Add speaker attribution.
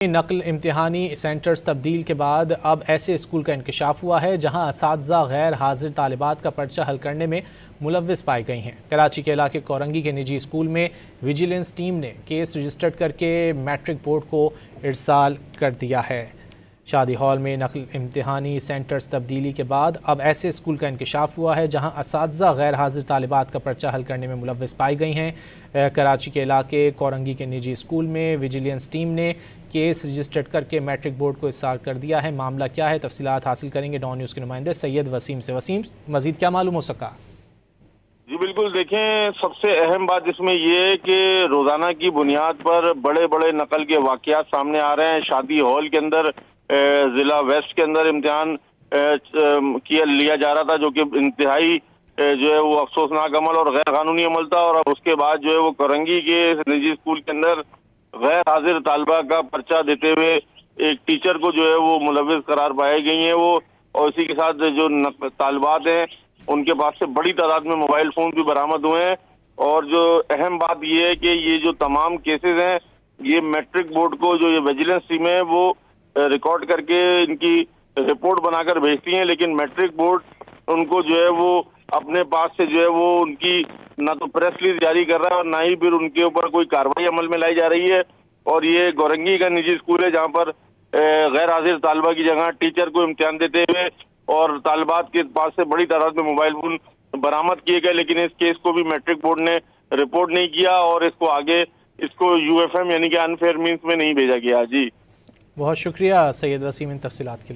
Speaker 1: نقل امتحانی سینٹرز تبدیل کے بعد اب ایسے اسکول کا انکشاف ہوا ہے جہاں اساتذہ غیر حاضر طالبات کا پرچہ حل کرنے میں ملوث پائی گئی ہیں۔ کراچی کے علاقے کورنگی کے نجی اسکول میں ویجیلنس ٹیم نے کیس رجسٹرڈ کر کے میٹرک بورڈ کو ارسال کر دیا ہے۔ شادی ہال میں نقل امتحانی سینٹرز تبدیلی کے بعد اب ایسے اسکول کا انکشاف ہوا ہے جہاں اساتذہ غیر حاضر طالبات کا پرچہ حل کرنے میں ملوث پائی گئی ہیں۔ کراچی کے علاقے کورنگی کے نجی اسکول میں ویجیلنس ٹیم نے کیس رجسٹرڈ کر کے میٹرک بورڈ کو ارسال کر دیا ہے۔ معاملہ کیا ہے، تفصیلات حاصل کریں گے ڈان نیوز کے نمائندے سید وسیم سے۔ وسیم، مزید کیا معلوم ہو سکا؟
Speaker 2: جی بالکل، دیکھیں سب سے اہم بات اس میں یہ ہے کہ روزانہ کی بنیاد پر بڑے بڑے نقل کے واقعات سامنے آ رہے ہیں۔ شادی ہال کے اندر ضلع ویسٹ کے اندر امتحان لیا جا رہا تھا، جو کہ انتہائی جو ہے وہ افسوسناک عمل اور غیر قانونی عمل تھا، اور اب اس کے بعد جو ہے وہ کورنگی کے نجی اسکول کے اندر غیر حاضر طالبہ کا پرچہ دیتے ہوئے ایک ٹیچر کو جو ہے وہ ملوث قرار پائی گئی ہیں وہ، اور اسی کے ساتھ جو طالبات ہیں ان کے پاس سے بڑی تعداد میں موبائل فون بھی برآمد ہوئے ہیں۔ اور جو اہم بات یہ ہے کہ یہ جو تمام کیسز ہیں یہ میٹرک بورڈ کو جو یہ ویجیلنس ٹیم ہے وہ ریکارڈ کر کے ان کی رپورٹ بنا کر بھیجتی ہیں، لیکن میٹرک بورڈ ان کو جو ہے وہ اپنے پاس سے جو ہے وہ ان کی نہ تو پریس ریلیز جاری کر رہا ہے اور نہ ہی پھر ان کے اوپر کوئی کارروائی عمل میں لائی جا رہی ہے۔ اور یہ کورنگی کا نجی اسکول ہے جہاں پر غیر حاضر طالبہ کی جگہ ٹیچر کو امتحان دیتے ہوئے اور طالبات کے پاس سے بڑی تعداد میں موبائل فون برآمد کیے گئے، لیکن اس کیس کو بھی میٹرک بورڈ نے رپورٹ نہیں کیا اور اس کو آگے UFM یعنی کہ انفیئر مینس میں نہیں بھیجا گیا۔ جی
Speaker 1: بہت شکریہ سید وسیم ان تفصیلات کے لیے۔